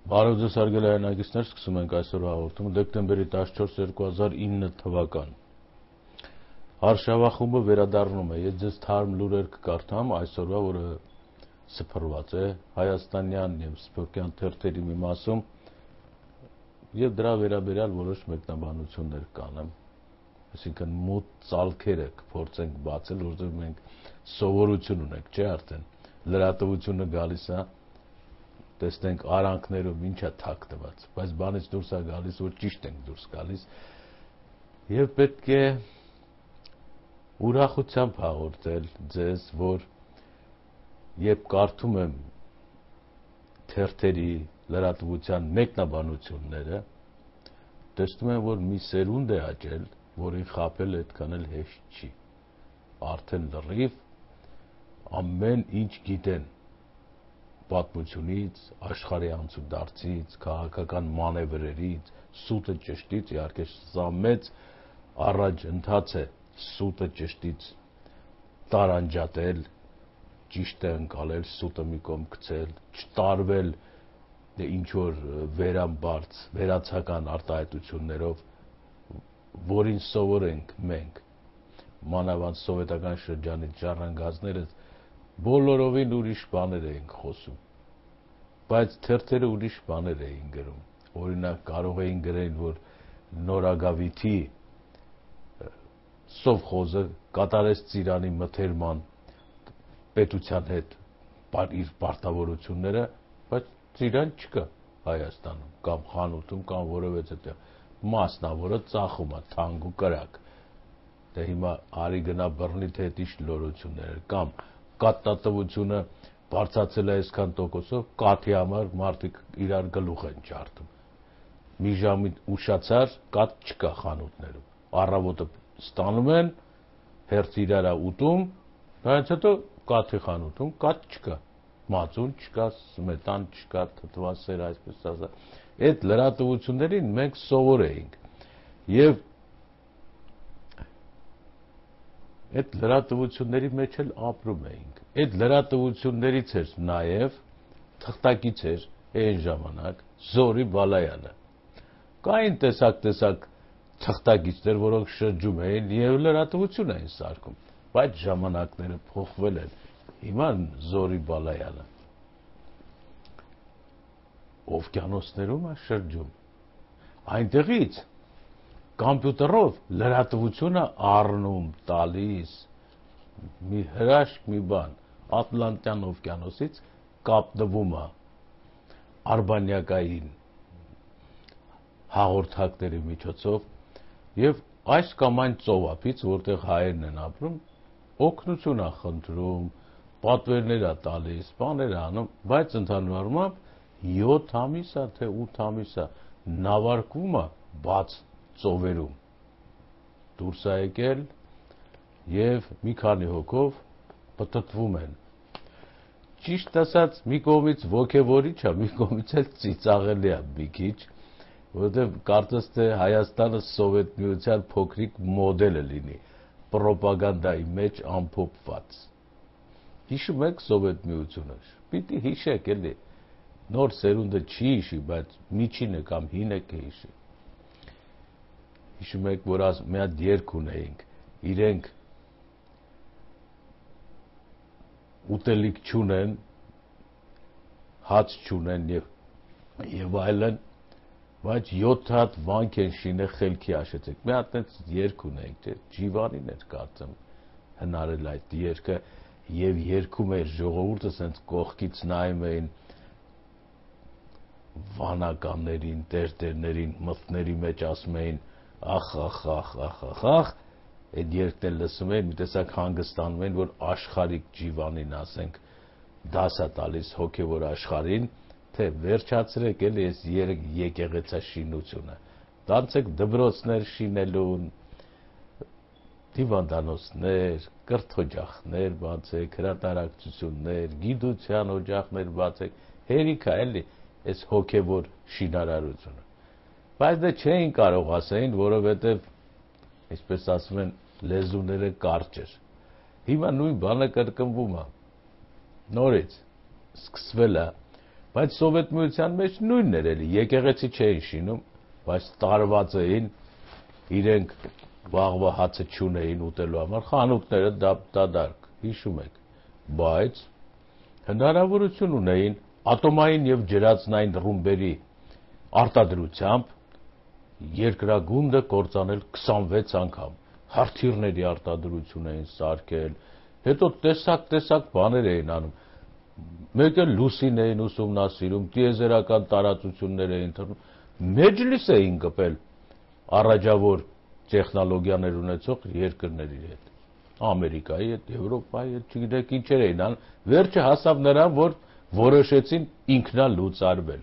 Բարև ձեզ հարգելի հայրենակիցներ, սկսում ենք այսօր հաղորդումը դեկտեմբերի 14, 2009 թվական։ Արշավախումբը վերադառնում է, ես ձեզ թարմ լուրեր կկարդամ այսօրվա, որը սփռված է հայաստանյան եւ սփյուռքյան թերթերի մի մասում, եւ դրա վերաբերյալ որոշ մեկնաբանություններ կանեմ։ Այսինքն մութ ծալքերը կփորձենք բացել, որովհետեւ մենք սովորություն ունենք, չէ՞ արդեն լրատվությունը գալիս է տեսնենք արանքներով ինչա թակ տված, բայց բանից դուրս է գալիս, որ ճիշտ ենք դուրս գալիս եւ պետք է ուրախությամբ հաղորդել ձեզ, որ երբ կարդում եմ թերթերի լրատվության մեկնաբանությունները, տեսնում եմ, որ մի սերունդ է աճել, որին խաբել այդքան էլ հեշտ չի, արդեն լրիվ ամեն ինչ գիտեն պատմությունից, աշխարհի անցուդարձից, քաղաքական մանևրերից, սուտը ճշտից, իհարկե սա մեծ առաջընթաց է սուտը ճշտից տարանջատել, ճիշտը ընկալել, սուտը մի կողմ գցել, չտարվել ինչ որ վերամբարձ, վերացական արտահայտություններով, որին սովորենք մենք, մանավանդ սովետական շրջանից ժառանգածները բոլորովին ուրիշ բաներ էին խոսում, բայց թերթերը ուրիշ բաներ էին գրում, օրինակ կարող էին գրել, որ Նորագավիթի սովխոզը կատարեց Ծիրանի մթերման պետության հետ իր պարտավորությունները, բայց Ծիրան չկա Հայաստանում, կամ խանութում, կամ որևէ տեղ, մասնավորը ծախում է թանկ ու կրակ, դե հիմա արի գնա բռնի թե ինչ լորություններ, կամ կատտատվությունը բարձրացել է այսքան տոկոսով, կաթի համար մարդիկ իրար գլուխ են ջարդում, մի ժամի ուշացար, կաթ չկա խանութներում, առավոտը ստանում են, հերթ իրարա ուտում, դրանից հետո կաթի խանութում կաթ չկա, մածուն չկա, սմետան չկա, թթվասեր, այսպես ասած, այդ լրատվություններին մենք սովոր էինք, եւ այդ լրատվությունների մեջ էլ ապրում էինք, այդ լրատվություններից էր նաև թղթակից էր այն ժամանակ Զորի Բալայանը, կային տեսակ թղթակիցներ, որոնք շրջում էին եւ լրատվություն էին սարքում, բայց ժամանակները փոխվել են, հիմա Զորի Բալայանը օվկիանոսներում է շրջում, այնտեղից կամպյուտերով լրատվությունը առնում, տալիս, մի հրաշք, մի բան, Ատլանտյան օվկիանոսից կապնվում է արբանյակային հաղորդակների միջոցով եւ այս կամ այն ծովափից, որտեղ հայերն են ապրում, օգնություն է խնդրում, պատվերներ է տալիս, բաներ է անում, բայց ընդհանուր առմամբ 7 ամիս է թե 8 ամիս է նավարկվում է բաց ծովերում դուրս է եկել եւ մի քանի հոգով պտտվում են, ճիշտ ասած մի կողմից ոգևորիչ է, մի կողմից էլ ծիծաղելի է մի քիչ, որովհետեւ կարծես թե Հայաստանը Սովետ միության փոքրիկ մոդելը լինի, պրոպագանդայի մեջ ամփոփված, հիշում եք Սովետ միությունը, պիտի հիշեք էլի, նոր սերունդը չի հիշի, բայց միջինը կամ հինը կհիշի, հիշում եք, որ մի հատ երգ ունեինք, իրենք ուտելիք չունեն, հաց չունեն եւ այլն, բայց 7 հատ վանք են շինե խելքի հաշեցեք, մի հատ այնց երգ ունեինք, Ջիվանին էր կարծեմ հնարել այդ երգը եւ երգում էր ժողովուրդը սենց կողքից նայում էին վանականներին, տերտերներին, մթների մեջ ասում էին ախ, այդ երգն էլ լսում էին, մի տեսակ հանգստանում են, որ աշխարհիկ Ջիվանին ասենք, դաս է տալիս հոգևոր աշխարհին, թե վերջացրեք էլի այս եկեղեցաշինությունը, դարձեք դպրոցներ շինելուն, դիվանդանոցներ, կրթօջախներ բացեք, հրատարակչություններ, գիտության օջախներ բացեք, հերիք է էլի այս հոգևոր շինարարությունը, բայց դե չէին կարող ասեին, որովհետև, ինչպես ասում են, լեզուները կարճ էր, հիմա նույն բանը կրկնվում է, նորից սկսվել է, բայց Սովետ միության մեջ նույնն էր էլի, եկեղեցի չէին շինում, բայց տարված էին, իրենք վաղվա հացը չունեին ուտելու համար, խանութները դատարկ, հիշում եք, բայց հնարավորություն ունեին ատոմային եւ ջրածնային ռումբերի արտադրությամբ երկրագունդը կործանել 26 անգամ, հրթիռների արտադրություն էին սարքել, հետո տեսակ բաներ էին անում, մեկը լուսին էին ուսումնասիրում, տիեզերական տարածություններ էին թռնում, մեջլիս էին կպել առաջավոր տեխնոլոգիաներ ունեցող երկրների հետ, Ամերիկայի հետ, Եվրոպայի հետ, չգիտեք ինչեր էին անում, վերջը հասավ նրան, որ որոշեցին ինքնալուծարվել։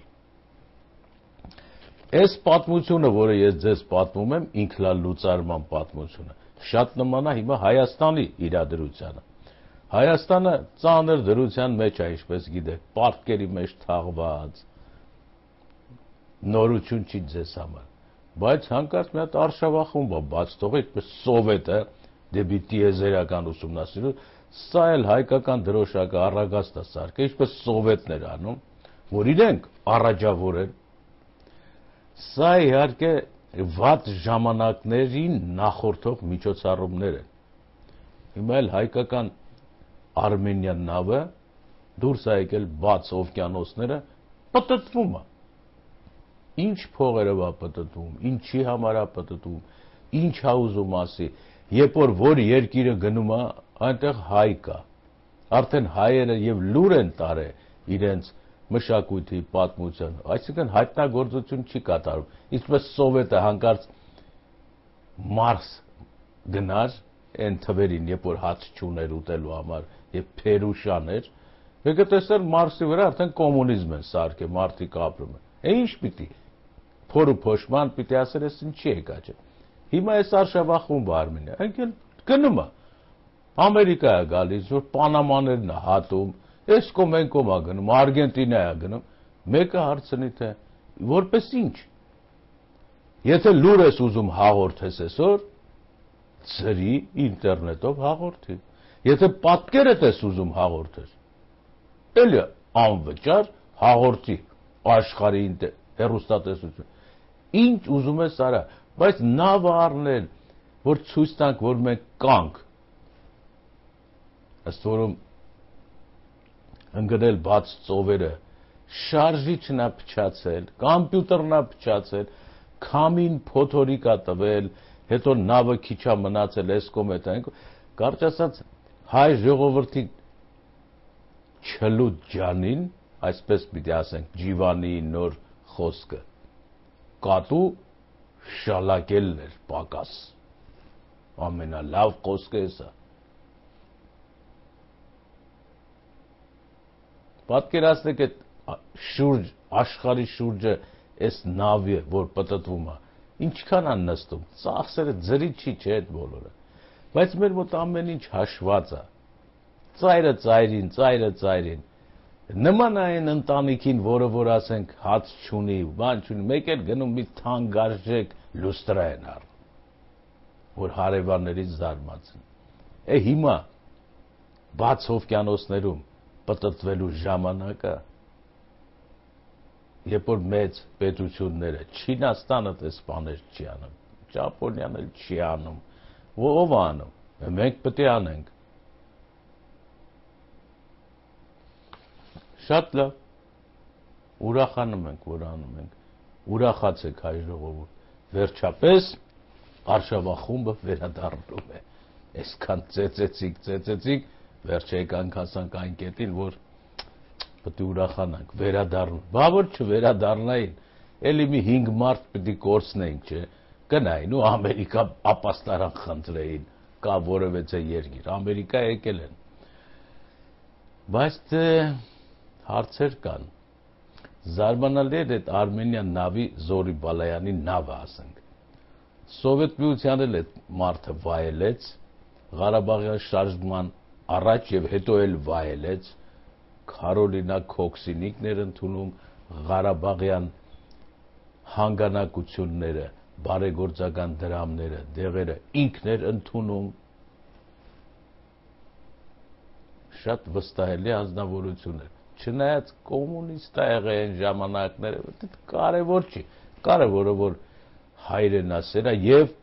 Այս պատմությունը, որը ես ձեզ պատմում եմ, ինքնալուծարման պատմությունը, շատ նման է հիմա Հայաստանի իրադրությանը։ Հայաստանը ծանր դրության մեջ է, ինչպես գիտեք, պարտքերի մեջ թաղված, նորություն չի ձեզ համար, բայց հանկարծ մի հատ արշավախումբ է բաց թողել, ինչպես Սովետը դեպի տիեզերական ուսումնասիրություն, սա էլ հայկական դրոշակը առագաստ է սարքել, ինչպես Սովետն էր անում, որ իրենք առաջավոր են։ Սա իհարկե վատ ժամանակներին նախորդող միջոցառումներ են։ Հիմա էլ հայկական Արմենիան նավը դուրս է եկել բաց օվկիանոսները, պտտվում է։ Ինչ փողերով է պտտվում, ինչի համար է պտտվում, ինչ է ուզում ասի, երբ որ երկիրը գնում է, այնտեղ հայ կա։ Արդեն հայերը եւ լուր են տարել իրենց մշակույթի պատմության, այսինքն հայտնագործություն չի կատարում, ինչպես Սովետը հանկարծ Մարս գնար այն թվերին, երբ որ հաց չուներ ուտելու համար եւ Փերուշան էր, եկը տեսել Մարսի վրա արդեն կոմունիզմ են սարքել, մարդիկ ապրում են։ Ինչ պիտի փորու փոշման պիտի ասել ես ինչի եկա չէ։ Հիմա այս արշավախումբը Արմենիա, այնքան գնում է։ Ամերիկա է գալիս, որ Պանամաներն է հատում, այս կողմ է գնում, Արգենտինա է գնում, մեկը հարցնի թե որպես ինչ։ Եթե լուր ես ուզում հաղորդես այսօր, ծրի ինտերնետով հաղորդի։ Եթե պատկերդ ես ուզում հաղորդես, էլի անվճար հաղորդի աշխարհի հեռուստատեսություն։ Ինչ ուզում ես արա, բայց նավը առնել, որ ցույց տանք, որ մենք կանք։ Ըստ որում ընկնել բաց ծովերը, շարժիչն է փչացել, կոմպյուտերն է փչացել, քամին փոթորիկ է տվել, հետո նավը քիչ է մնացել, այս կողմ է տանք, կարճ ասած հայ ժողովրդի չլուտ ջանին, այսպես պիտի ասենք, Ջիվանի նոր խոսքը, կատու շալակելն էր պակաս, ամենալավ խոսքը էսա։ Պատկերացնեք այդ շուրջ, աշխարհի շուրջը այս նավը, որ պտտվում է, ինչքան է նստում, ծախսերը ձրի չի, չէ այդ բոլորը, բայց մեր մոտ ամեն ինչ հաշված է, ծայրը ծայրին, նման այն ընտանիքին, որը որ ասենք հաց չունի, բան չունի, մեկ էլ գնում մի թանկարժեք լուստրա են առնում, որ հարևաններից զարմացն։ Հիմա բաց օվկիանոսներում պտտվելու ժամանակը, երբ որ մեծ պետությունները, Չինաստանը դες բաներ չի անում, Ճապոնիան էլ չի անում, ով է անում, մենք պետք է անենք։ Շատ լավ, ուրախանում ենք, որ անում ենք, ուրախացեք հայ ժողովուրդ, վերջապես արշավախումբը վերադառնում է, այսքան ծեծեցիք, վերջը եկանք հասանք այն կետին, որ պետք է ուրախանանք, վերադառնում, բա որ չվերադառնային, էլի մի 5 մարդ պետք է կորցնեինք, չէ, գնային ու Ամերիկա ապաստարան խնդրեին, կա որևէ երկիր, Ամերիկա եկել են, բայց հարցեր կան, զարմանալի էր այդ Արմենիան նավի Զորի Բալայանի նավը ասենք, Սովետ միության էլ այդ մարդը վայելեց, Ղարաբաղյան շարժման առաջ եւ հետո էլ վայելեց, Կարոլինա Քոքսինիկներ ընդունում, Ղարաբաղյան հանգանակությունները, բարեգործական դրամները, դեղերը ինքն էր ընդունում, շատ վստահելի անձնավորություն էր, չնայած կոմունիստ ա եղել այն ժամանակները, դա կարևոր չի, կարևորը որ հայրենասեր է եւ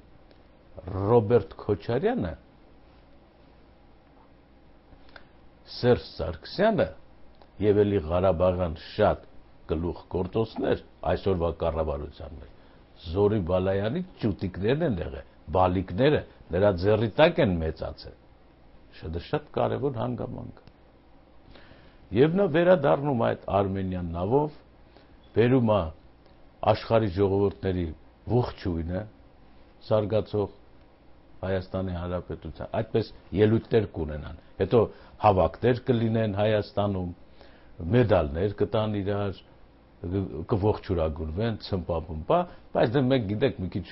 Ռոբերտ Քոչարյանը Սերժ Սարգսյանը եւ էլի Ղարաբաղյան շատ գլուխ գործոցներ այսօրվա կառավարության մեջ Զորի Բալայանի ճուտիկներն են եղել, բալիկները նրա ձեռի տակ են մեծացել։ Շատ կարևոր հանգամանք։ Եվ նա վերադառնում այդ Արմենիան նավով, բերում է աշխարհի ժողովուրդների ողջույնը զարգացող Հայաստանի Հանրապետության, այդպես ելույթներ կունենան, հետո հավաքներ կլինեն Հայաստանում, մեդալներ կտան իրար, կողջուրագուրվեն, ցմպա-պմպա, բայց դե մենք գիտեք մի քիչ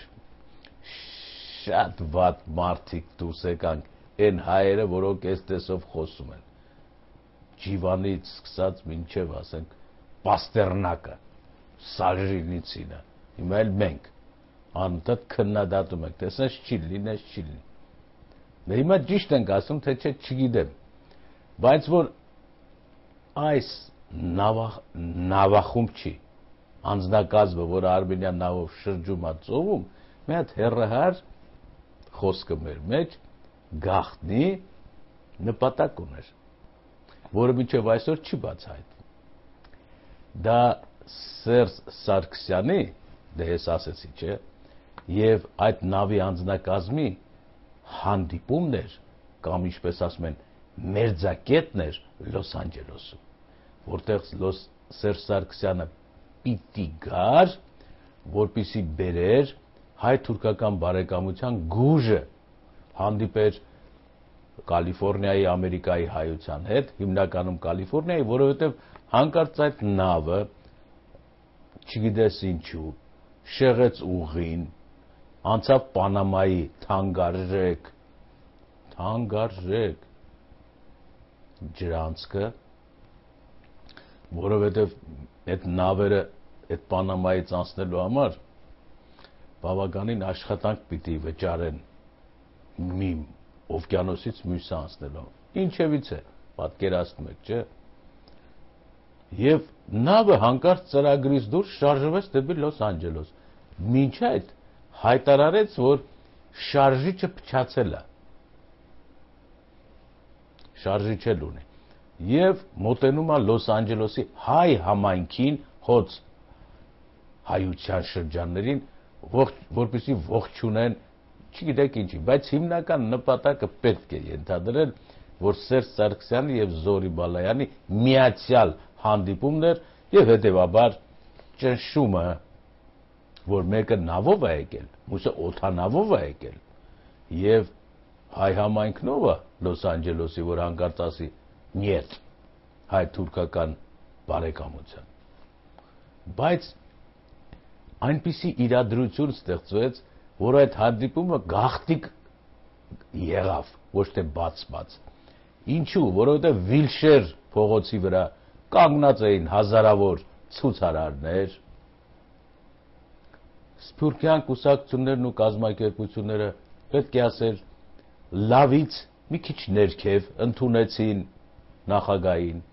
շատ վատ մարդիկ դուրս եկանք, այն հայերը, որոնք այս տեսով խոսում են, Ջիվանից սկսած մինչև ասենք Պաստերնակը, Սալժենիցինը, հիմա էլ մենք անընդհատ քննադատում ենք, տեսնես չի լինի, չի լինի։ Դե հիմա ճիշտ ենք ասում, թե չէ չգիտեմ, բայց որ այս նավախումբ չի, անձնակազմը, որ Արմենիան նավով շրջում է ծովում, մի հատ հեռահար խոսքը մեր մեջ գաղտնի նպատակ ուներ, որը մինչև այսօր չի բացահայտվում։ Դա Սերժ Սարգսյանի, դե ես ասեցի, չէ, եւ այդ նավի անձնակազմի հանդիպումներ կամ ինչպես ասում են մերձակետներ Լոս Անջելեսում, որտեղ Սերժ Սարգսյանը պիտի գար, որպեսզի բերեր հայ-թուրքական բարեկամության գուժը, հանդիպեր Կալիֆոռնիայի, Ամերիկայի հայության հետ, հիմնականում Կալիֆոռնիայի, որովհետև հանկարծ այդ նավը, չգիտես ինչու, շեղեց ուղին, անցավ Պանամայի թանկարժեք ջրանցքը, որովհետև այդ նավերը այդ Պանամայից անցնելու համար բավականին աշխատանք պիտի վճարեն մի օվկիանոսից մյուսը անցնելու։ Ինչևից է, պատկերացնում եք, չէ։ Եվ նավը հանկարծ ծրագրից դուրս շարժվեց դեպի Լոս Անջելես։ Մինչ այդ հայտարարեց, որ շարժիչը փչացել է։ Շարժիչ էլ ունի։ Եվ մոտենում է Լոս Անջելեսի հայ համայնքին, հոց հայության շրջաններին, որպեսզի ողջունեն, չգիտեք ինչի, բայց հիմնական նպատակը պետք է ենթադրել, որ Սերժ Սարգսյանի եւ Զորի Բալայանի միացյալ հանդիպումն էր եւ հետեւաբար ճնշումը, որ մեկը նավով է եկել, մյուսը օդանավով է եկել եւ հայ համայնքնով է Լոս Անջելեսի, որ հանկարծ ասի «Նյետ» հայ-թուրքական բարեկամության։ Բայց այնպիսի իրադրություն ստեղծվեց, որ այդ հանդիպումը գաղտնիք եղավ, ոչ թե բաց։ Ինչու, որովհետև Վիլշեր փողոցի վրա կանգնած էին հազարավոր ցուցարարներ, սփյուռքյան կուսակցություններն ու կազմակերպությունները, պետք է ասել, լավից մի քիչ ներքև ընդունեցին նախագահին,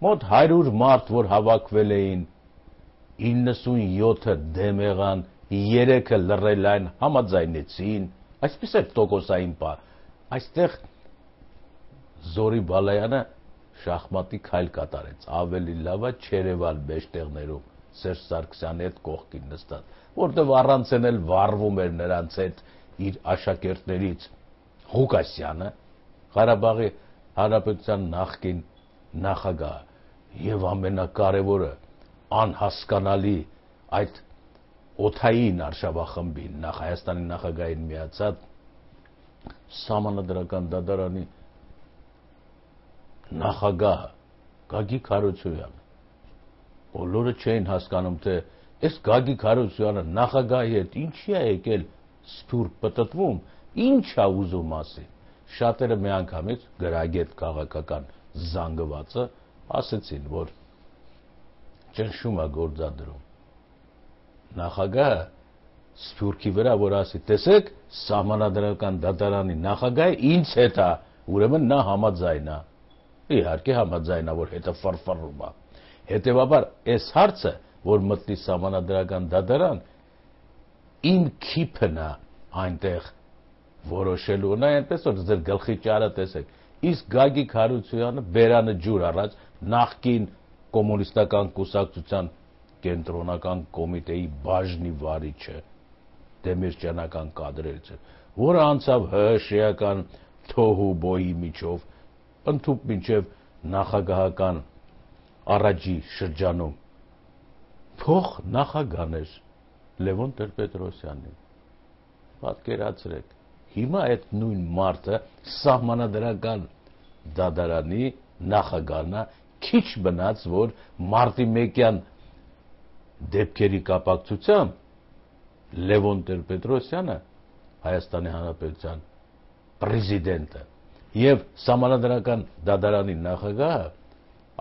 մոտ 100 մարդ, որ հավաքվել էին, 97-ը դեմ եղան, 3-ը լռել այն համաձայնեցին, այսպես է տոկոսային պա։ Այստեղ Զորի Բալայանը շախմատի քայլ կատարեց, ավելի լավ է Չերևան մեջտեղներում Սերժ Սարգսյանի հետ կողքին նստած, որտեղ առանց էլ վառվում էր նրանց հետ իր աշակերտներից Ղուկասյանը, Ղարաբաղի Հանրապետության նախկին նախագահ եւ ամենակարևորը անհասկանալի այդ օթային արշավախմբին Հայաստանի նախագահին միացած Սահմանադրական դատարանի նախագահը Գագիկ Հարությունյանը։ Բոլորը չէին հասկանում, թե այս Գագիկ Հարությունյանը նախագահի հետ ինչի է եկել սփյուռք պտտվում, ինչ է ուզում ասի։ Շատերը միանգամից գրագետ քաղաքական զանգվածը ասեցին, որ ճնշում է գործադրում։ Նախագահը սփյուռքի վրա, որ ասի, տեսեք, Սահմանադրական դատարանի նախագահը ինձ հետ է, ուրեմն նա համաձայն է։ իհարկե համաձայնավոր հետը ֆրֆռում է հետեւաբար այս հարցը որ մտնի սահմանադրական դատարան ին քիփն է այնտեղ որոշելու նա այնպես որ ձեր գլխի ճարը տեսեք իսկ Գագիկ Հարությունյանը բերանը ջուր առած նախկին կոմունիստական կուսակցության կենտրոնական կոմիտեի բաժնի վարիչը դեմիրճանական կադրերից է որը անցավ հրշեական թոհու բոյի միջով ընդཐུպ մինչև նախագահական առաջի շրջանում փող նախագաներ Լևոն Տեր-Պետրոսյանին պատկերացրեք հիմա այդ նույն մարդը սահմանադրական դատարանի նախագահնա քիչ մնաց որ մարտի 1-յան դեպքերի կապակցությամբ Լևոն Տեր-Պետրոսյանը Հայաստանի Հանրապետության պրեզիդենտը եւ սահմանադրական դատարանի նախագահը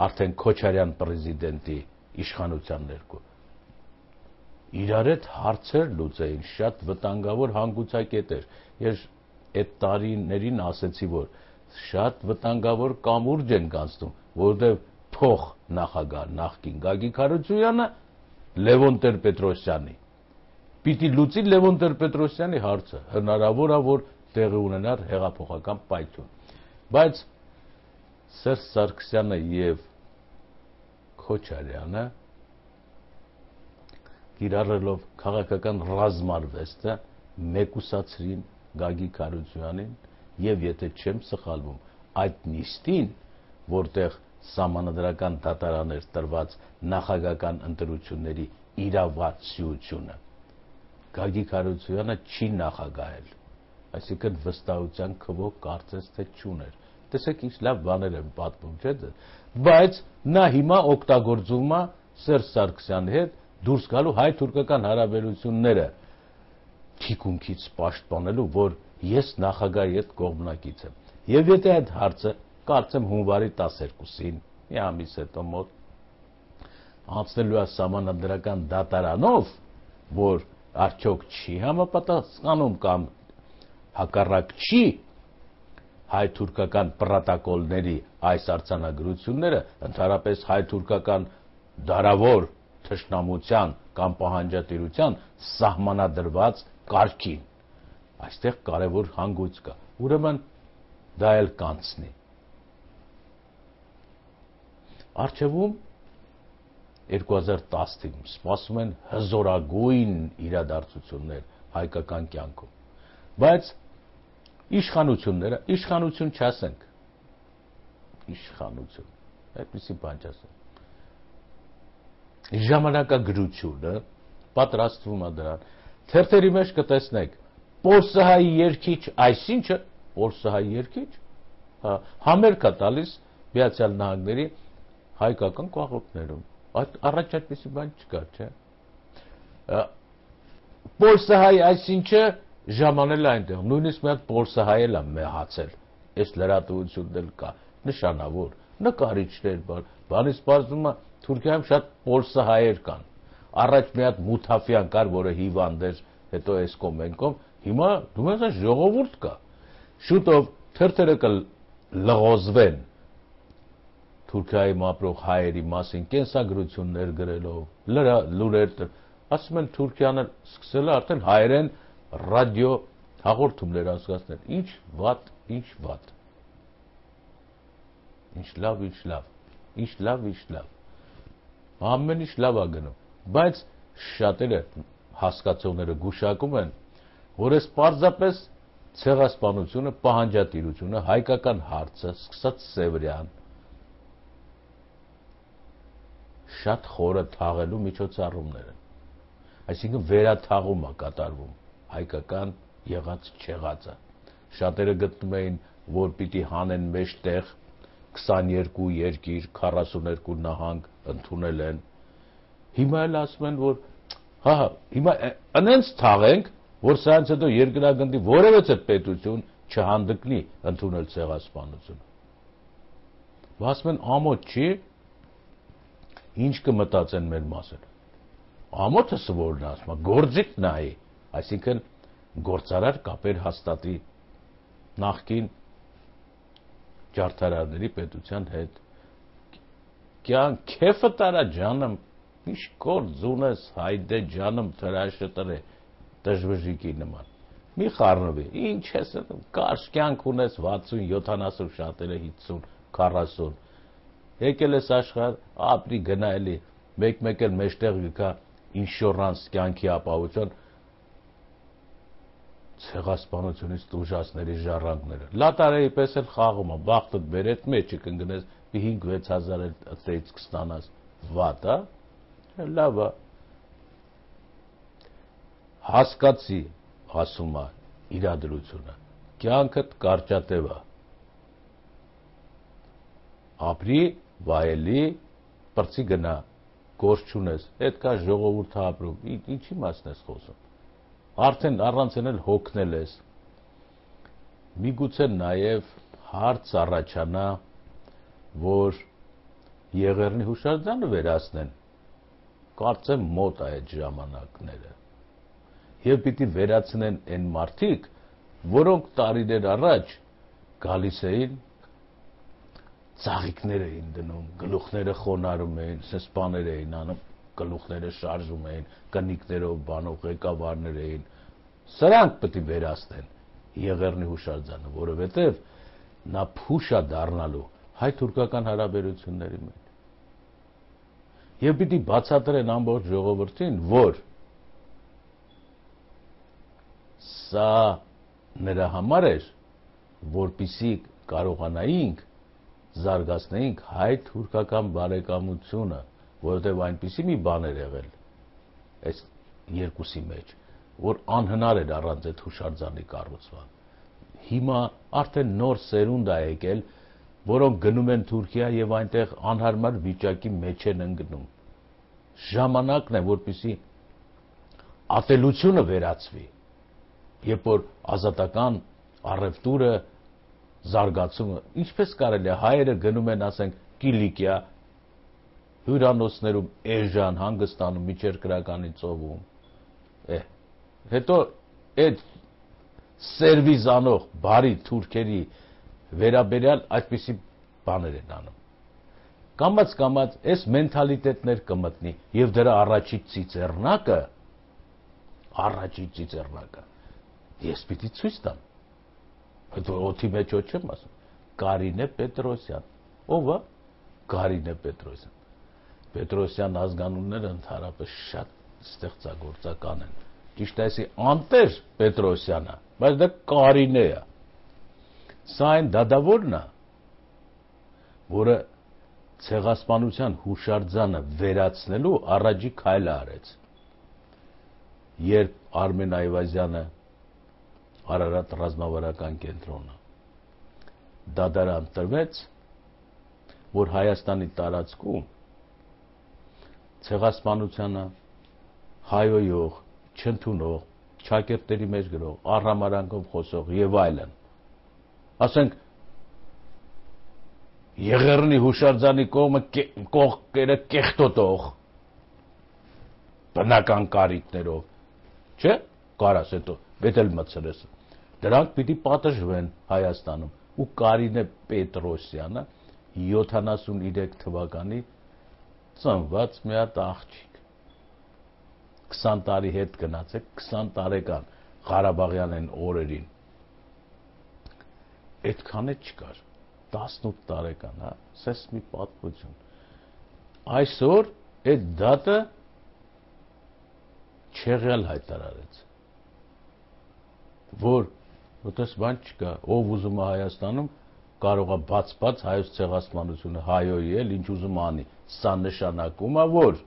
արդեն Քոչարյան պրեզիդենտի իշխանության ներքո իրար հետ հարցեր լուծեին շատ վտանգավոր հանգուցակետեր ես այդ տարիներին ասեցի որ շատ վտանգավոր կամուրջ են կանցնում որովհետեւ փող նախագահ նախկին Գագիկ Հարությունյանը Լևոն Տեր-Պետրոսյանի պիտի լուծի Լևոն Տեր-Պետրոսյանի հարցը հնարավոր է որ տեղի ունենար հեղափոխական պայթյուն բայց Սերժ Սարգսյանը եւ Քոչարյանը կիրառելով քաղաքական ռազմարվեստը մեկուսացրին Գագիկ Հարությունյանին եւ եթե չեմ սխալվում այդ նիստին որտեղ սահմանադրական դատարաներ տրված նախագահական ընտրությունների իրավացիությունը Գագիկ Հարությունյանը չի նախագահել այսինքն վստահության քվո կարծես թե չուներ տեսեք ինչ լավ բաներ են պատմում չէ՞ բայց նա հիմա օգտագործում է Սերժ Սարգսյանի հետ դուրս գալու հայ-թուրքական հարաբերությունները թիկունքից պաշտպանելու որ ես նախագահի հետ կողմնակից եմ եւ եթե այդ հարցը կարծեմ հունվարի 12-ին մի ամիս հետո մոտ անցնելու է սահմանադրական դատարանով որ արդյոք չի համապատասխանում կամ հակառակ չի հայ-թուրքական պրոտոկոլների այս արձանագրությունները ընդհանրապես հայ-թուրքական դարավոր թշնամության կամ պահանջատիրության սահմանադրված կարգին այստեղ կարևոր հանգույց կա ուրեմն դա էլ կանցնի Արչևում 2010-ին սպասում են հզորագույն իրադարձություններ հայկական կյանքում բայց իշխանությունները իշխանություն չասենք իշխանություն այդպիսի բան չասենք ժամանակագրությունը պատրաստվում է դրան թերթերի մեջ կտեսնեք Պոլսահայի երկիչ այսինչը Պոլսահայի երկիչ համերգ է տալիս Միացյալ Նահանգների հայկական կողոպներում առաջ այդպիսի բան չկար չէ Պոլսահայի այսինչը ժամանել այնտեղ նույնիսկ մի հատ Պոլսահայ էլ է մահացել այս լրատվությունն էլ կա նշանավոր նկարիչներ բանից բարձում է Թուրքիայում շատ Պոլսահայեր կան առաջ մի հատ Մութաֆյան կար որը հիվանդ էր հետո այս կոմենկոմ հիմա դու ասես ժողովուրդ կա շուտով թերթերը կլղոզվեն Թուրքիայում ապրող հայերի մասին կենսագրություններ գրելով լուրեր ասում են Թուրքիանը սկսել է արդեն հայերեն ռադիո հաղորդումներ անցկացնել ինչ վատ ինչ լավ ամեն ինչ լավ է գնում բայց շատերը հասկացողները գուշակում են որ այս պարզապես ցեղասպանությունը պահանջատիրությունը հայկական հարցը սկսած Սևրյան շատ խորը թաղելու միջոցառումներ են այսինքն վերաթաղում է կատարվում հայկական եղած չեղածը շատերը գտնում էին որ պիտի հանեն մեջտեղ 22 երկիր 42 նահանգ ընդունել են հիմա էլ ասում են որ հիմա անենց թաղենք որ սրանց հետո երկրագնդի որևէ պետություն չհանդգնի ընդունել ցեղասպանությունը ասում են ամոթ չի ինչ կմտածեն մեր մասին ամոթը սովորն ասում է գործիք նայի այսինքն գործարար կապեր հաստատի նախկին ջարդարանների պետության հետ։ Կյան քեֆը տարա ջանım, ինչ գործ ունես հայդե ջանım հրաշտրե դժվժիկի նման։ Մի խառնվի, ինչ ես կարճ կյանք ունես 60, 70 շատերը 50, 40։ Եկել ես աշխարհ, ապրի գնա էլի, մեկ-մեկ էլ մեջտեղ գկա ինշորանս կյանքի ապահովություն ցեղասպանությունից դժվարների ժառանգները։ Լատարեի պես էլ խաղում է, բախտդ բերեց մեջը կընկնես, 5-6 հազար էլ դեից կստանաս, վատ է, լավ է։ Հասկացի, ասում է իրադրությունը, կյանքդ կարճատև է։ Ապրի, վայելի, պրծի գնա, գործ չունես, այդ կա ժողովուրդը ապրում, ինչի մասն ես խոսում։ Արդեն առանց էլ հոգնել ես։ Միգուցե նաև հարց առաջանա, որ Եղեռնի հուշարձանը վերացնեն, կարծեմ մոտ է այդ ժամանակները։ Եվ պիտի վերացնեն այն մարդիկ, որոնք տարիներ առաջ գալիս էին, ծաղիկներ էին դնում, գլուխները խոնարհում էին, սես բաներ էին անում, գլուխները շարժում էին, կնիկներով բանով ղեկավարներ էին։ Սրանք պետք է վերացնեն Եղեռնի հուշարձանը, որովհետև նա փուշ է դառնալու հայ-թուրքական հարաբերությունների մեջ։ Եվ պիտի բացատրեն ամբողջ ժողովրդին, որ սա նրա համար էր, որպիսի կարողանայինք զարգացնեինք հայ-թուրքական բարեկամությունը, որովհետև այնպիսի մի բան էր եղել այս երկուսի մեջ, որ անհնար էր առանց այդ հուշարձանի կառուցման։ Հիմա արդեն նոր սերունդ է եկել, որոնք գնում են Թուրքիա եւ այնտեղ անհարմար վիճակի մեջ են ընկնում։ Ժամանակն է, որպեսզի ատելությունը վերացվի, երբ որ ազատական առևտուրը զարգացումը, ինչպես կարելի է հայերը գնում են, ասենք, Կիլիկիա, հյուրանոցներում էժան հանգստանում միջերկրականի ծովում, հետո այդ սերվիզ անող բարի թուրքերի վերաբերյալ այդպիսի բաներ են անում։ Կամաց այս մենթալիտետներ կմտնի եւ դրա առաջի ծիծեռնակը ես պիտի ցույց տամ։ Հետո օթի մեջ ոչ չեմ ասում։ Կարինե Պետրոսյան։ Ով է? Կարինե Պետրոսյան։ Պետրոսյան ազգանունները ընդհանրապես շատ ստեղծագործական են։ Ճիշտ է, այսի անտեր Պետրոսյանը, բայց դա Կարինե է։ Սա այն դադավորն է, որը ցեղասպանության հուշարձանը վերացնելու առաջի քայլը արեց։ Երբ Արմեն Այվազյանը Արարատ ռազմավարական կենտրոնը դադարան տրվեց, որ Հայաստանի տարածքում ցեղասպանությանը հայոյող, չընդունող, ճակերտների մեջ գրող, առհամարանքով խոսող եւ այլն, ասենք Եղեռնի հուշարձանի կողքերը կեղտոտող բնական կարիքներով, չէ՞, կարաս հետո պետել մցրես։ Դրանք պիտի պատժվեն Հայաստանում ու Կարինե Պետրոսյանը 73 թվականի ծնված մի հատ աղջիկ 20 տարի հետ գնացեք 20 տարեկան Ղարաբաղյան են օրերին այդքան է չկար 18 տարեկան, հա, սես մի պատմություն։ Այսօր այդ դատը չեղյալ հայտարարեց, որ այդպես բան չկա, ով ուզում է Հայաստանում կարող է բաց հայոց ցեղասպանությունը հայոյի էլ ինչ ուզում անի, սա նշանակում է, որ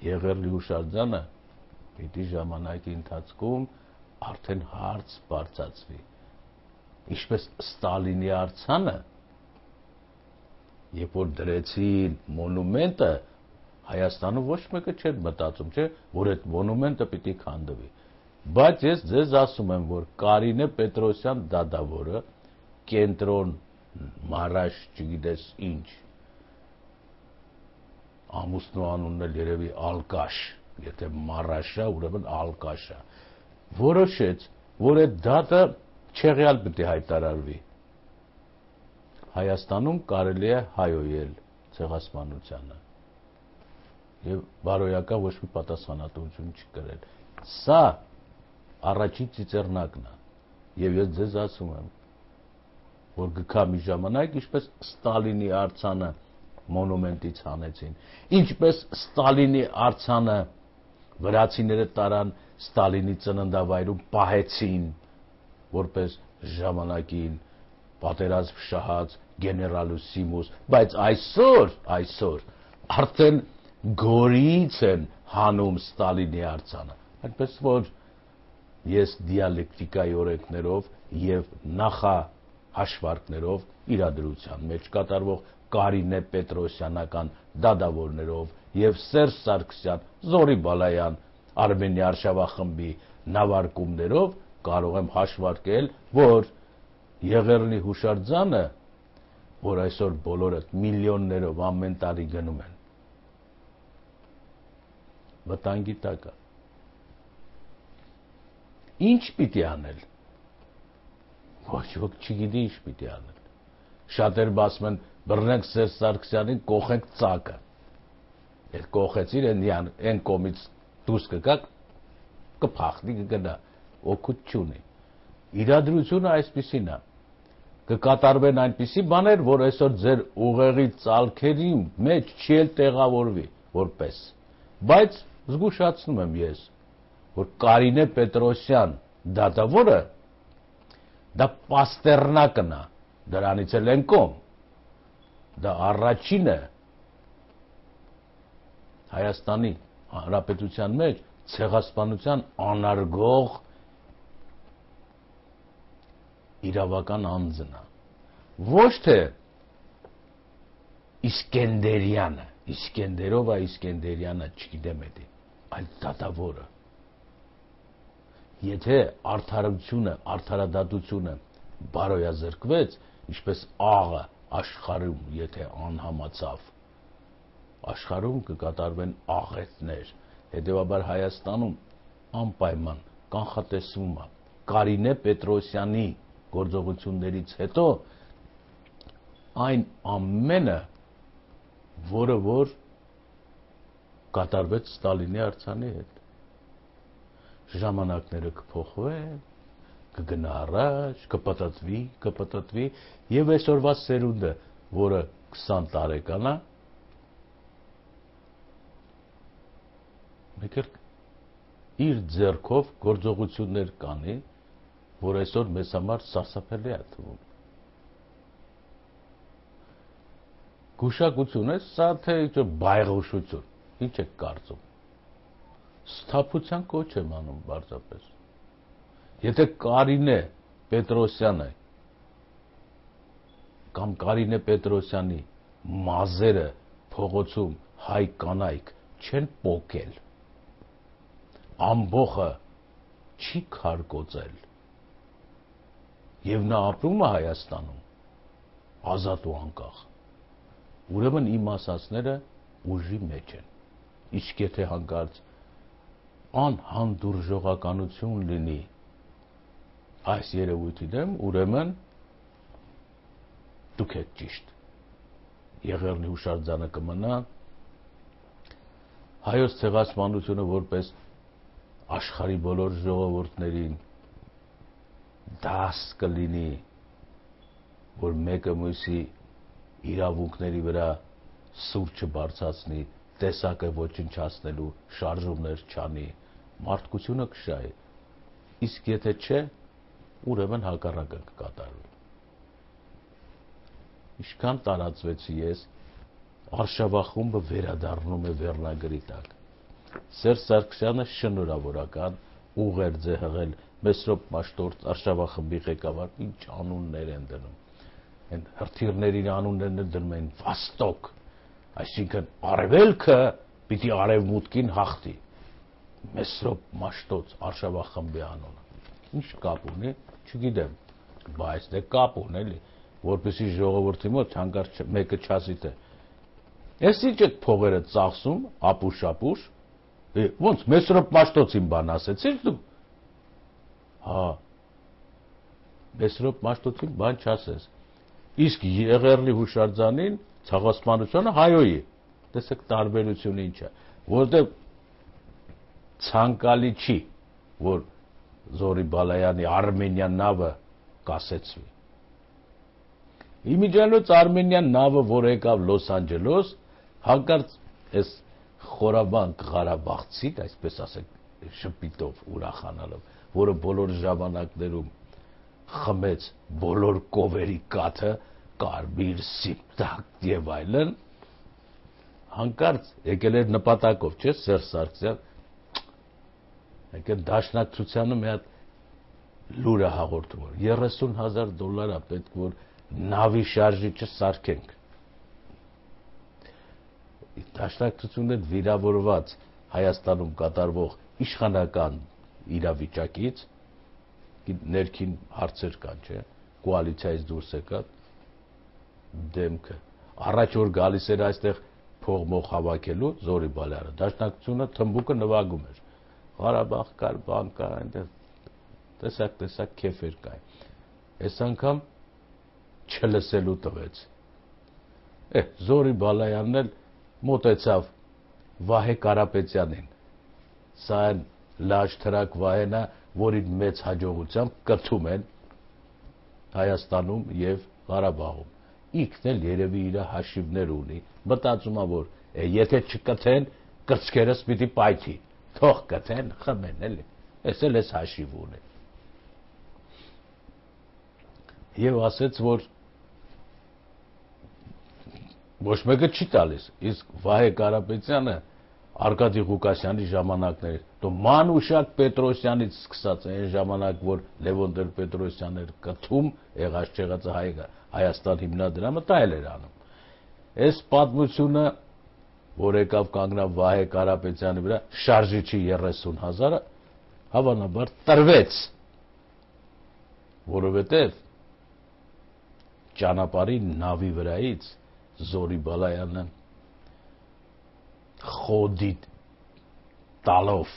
Եղեռնի հուշարձանը պիտի ժամանակի ընթացքում արդեն հարց բարձրացվի, ինչպես Ստալինի արձանը, երբ որ դրեցին մոնումենտը, Հայաստանում ոչ մեկը չէր մտածում, չէ, որ այդ մոնումենտը պիտի քանդվի։ Բայց ես ձեզ ասում եմ, որ Կարինե Պետրոսյան դադավորը կենտրոն մարաշ, չգիտես ինչ, ամուսնու անունն էլ երևի Ալկաշ, եթե մարաշա, ուրեմն Ալկաշա, որոշեց, որ այդ դատը չեղյալ պիտի հայտարարվի Հայաստանում կարելի է հայոյել ցեղասպանությանը եւ բարոյական ոչ մի պատասխանատվություն չկրել։ Սա առաջին ծիծեռնակն է եւ ես ձեզ ասում եմ, որ գկա մի ժամանակ, ինչպես Ստալինի արձանը մոնումենտից հանեցին, ինչպես Ստալինի արձանը վրացիները տարան Ստալինի ծննդավայրում պահեցին, որպես ժամանակին պատերազմ շահած գեներալուսիմուս, բայց այսօր արդեն գորից են հանում Ստալինի արձանը, այնպես որ ես դիալեկտիկայի օրենքներով եւ նախահաշվարկներով իրադրության մեջ կատարվող Կարինե Պետրոսյանական դադավորներով եւ Սերժ Սարգսյան, Զորի Բալայան, Արմենիա արշավախմբի նավարկումներով կարող եմ հաշվարկել, որ Եղեռնի հուշարձանը, որ այսօր բոլորը միլիոններով ամեն տարի գնում են, վտանգի տակ է։ Ինչ պիտի անել։ Ոչ ոք չգիտի ինչ պիտի անել։ Շատերը ասում են բռնենք Սերժ Սարգսյանին, կողենք ծակը։ Այդ կողեցիր այն կողմից դուրս կգա, կփախնի, կգնա, օգուտ չունի։ Իրադրությունը այսպիսին է։ Կկատարվեն այնպիսի բաներ, որ այսօր ձեր ուղեղի ծալքերի մեջ չի էլ տեղավորվի որպես։ Բայց զգուշացնում եմ ես, որ Կարինե Պետրոսյան դատավորը դա Պաստեռնակն է, դրանից էլ են կողմ, դա առաջինը Հայաստանի Հանրապետության մեջ ցեղասպանության անարգող իրավական անձն է, ոչ թե Իսկենդերյանը, Իսկենդերովա Իսկենդերյանը, չգիտեմ էդի, այլ դատավորը։ Եթե արդարադատությունը բարոյազրկվեց, ինչպես աղը աշխարհում, եթե անհամացավ, աշխարհում կկատարվեն աղետներ, հետևաբար Հայաստանում անպայման կանխատեսվում է Կարինե Պետրոսյանի գործողություններից հետո այն ամենը, որը որ կատարվեց Ստալինի արձանի հետ, ժամանակները կփոխվեն, կգնա առաջ, կպտտվի եւ այսօրվա սերունդը, որը 20 տարեկան է, մեկ էլ իր ձեռքով գործողություններ կանի, որ այսօր մեզ համար սարսափելի է թվում։ Գուշակություն է, սա թե բայղուշություն, ինչ եք կարծում։ Սթափության կոչ եմ անում բարձրապես։ Եթե Կարինե Պետրոսյանը կամ Կարինե Պետրոսյանի մազերը փողոցում հայ կանայք չեն պոկել, ամբողը չի քարկոծել, եւ նա ապրում է Հայաստանում ազատ ու անկախ, ուրեմն իմ ասածները ուժի մեջ են։ Իսկ եթե հանկարծ անհանդուրժողականություն լինի այս երևույթի դեմ, ուրեմն դուք եք ճիշտ։ Եղեռնի հուշարձանը կմնա, հայոց ցեղասպանությունը որպես աշխարհի բոլոր ժողովուրդներին դաս կլինի, որ մեկը մյուսի իրավունքների վրա սուր չբարձրացնի, տեսակը ոչնչացնելու շարժումներ չանի, մարդկությունը կշահի։ Իսկ եթե չէ, ուրեմն հակառակը կկատարվի։ Ինչքան տարածվեցի ես, արշավախումբը վերադառնում է վերնագրի տակ։ Սերժ Սարգսյանը շնորհավորական ուղերձ է հղել Մեսրոպ Մաշտոց արշավախմբի ղեկավար, ինչ անուններ են դնում։ Այն հրթիռների անուններն են դնում են Վաստոկ, այսինքն արևելքը պիտի արևմուտքին հաղթի։ Մեսրոպ Մաշտոց արշավախմբի անունը։ Ինչ կապ ունի, չգիտեմ, բայց դե կապ ունի, էլի, որպեսզի ժողովրդի մոտ հանկարծ մեկը չասի թե «Էս ինչ եք փողերը ծախսում, ապուշ, ոնց Մեսրոպ Մաշտոցին բան ասեցիր դու»։ Հա, Մեսրոպ Մաշտոցին բան չասես։ իսկ Եղեռնի հուշարձանին ցեղասպանությունը հայոյի։ Տեսեք տարբերությունը ինչ է, որտեղ ցանկալի չի, որ Զորի Բալայանի Արմենիան նավը կասեցվի։ Իմիջիալոց Արմենիան նավը, որ եկավ Լոս Անջելոս, հանկարծ այս խորաբանկ Ղարաբաղցին, այսպես ասենք, շպիտով ուրախանալով, որը բոլոր ժամանակներում խմեց բոլոր կովերի կաթը, կարմիր, սիպտակ եւ այլն, հանկարծ եկել էր նպատակով, չէ՞, Սերժ Սարգսյան, եկել Դաշնակցությանը մի հատ լուրը հաղորդում որ $30,000 պետք որ նավի շարժիչը սարքենք։ Դաշնակցությունը վիրավորված Հայաստանում կատարվող իշխանական իրավիճակից ներքին հարցեր կան, չէ՞, կոալիցիայից դուրս եկած դեմքը առաջ որ գալիս էր այստեղ փող մող հավաքելու Զորի Բալայանը, Դաշնակցությունը թմբուկը նվագում էր։ Ղարաբաղ կար, բան կար, այնտեղ տեսակ քեֆեր կային։ Այս անգամ չլսելու տվեց։ Զորի Բալայանն էլ մոտեցավ Վահե Կարապետյանին։ Սա այն լաջ թրակ Վահենա, որին մեծ հաջողությամբ կրթում են Հայաստանում եւ Ղարաբաղում։ Ինքն էլ երևի իր հաշիվներ ունի, մտածում է որ եթե չկթեն, կրծքերս պիտի պայթի, թող կթեն, խմեն էլի։ Էս էլ էս հաշիվ ունի։ Եվ ասեց, որ ոչ մեկը չի տալիս, իսկ Վահե Կարապետյանը Արկադի Ղուկասյանի ժամանակներ, դու Մանուշակ Պետրոսյանից սկսած այն ժամանակ, որ Լևոն Տեր-Պետրոսյանն էր կթում եղած չեղածը Հայաստան հիմնադրամը դա էլ էր անում։ Այս պատմությունը, որ եկավ կանգնավ Վահե Կարապետյանի վրա, շարժիչի 30,000-ը հավանաբար տրվեց, որովհետև ճանապարհի նավի վրայից Զորի Բալայանը խոդի տալով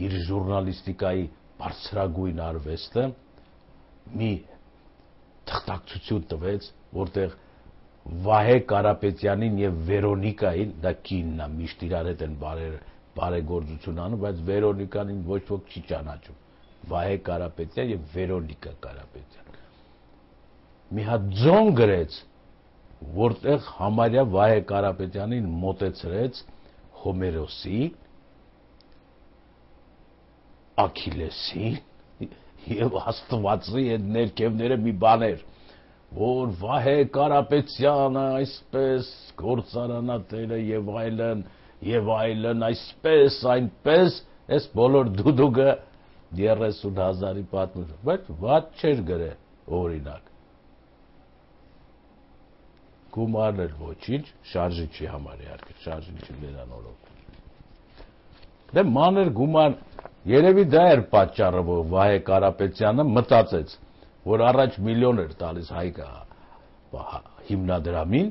իր ժուրնալիստիկայի բարձրագույն արվեստը մի թղթակցություն տվեց, որտեղ Վահե Կարապետյանին եւ Վերոնիկային, դա կինն է, միշտ իրար հետ են բարեգործություն անում, բայց Վերոնիկանին ոչ ոք չի ճանաչում։ Վահե Կարապետյան եւ Վերոնիկա Կարապետյան։ Մի հատ ձոն գրեց, որտեղ համարյա Վահե Կարապետյանին մոտեցրեց Հոմերոսի, Աքիլեսի եւ Աստվածի այդ ներքևները մի բաներ, որ Վահե Կարապետյանը այսպես գործարանատերը եւ այլն, այսպես, այնպես, այս բոլոր դուդուգը 30,000-ի պատմություն, բայց ված չէր գրե օրինակ։ Գումարն էր ոչինչ, շարժիչի համար իհարկե, շարժիչի վերանորոգում։ Դե մանր գումար, երևի դա էր պատճառը, որ Վահե Կարապետյանը մտածեց, որ առաջ միլիոն էր տալիս Հայկա հիմնադրամին,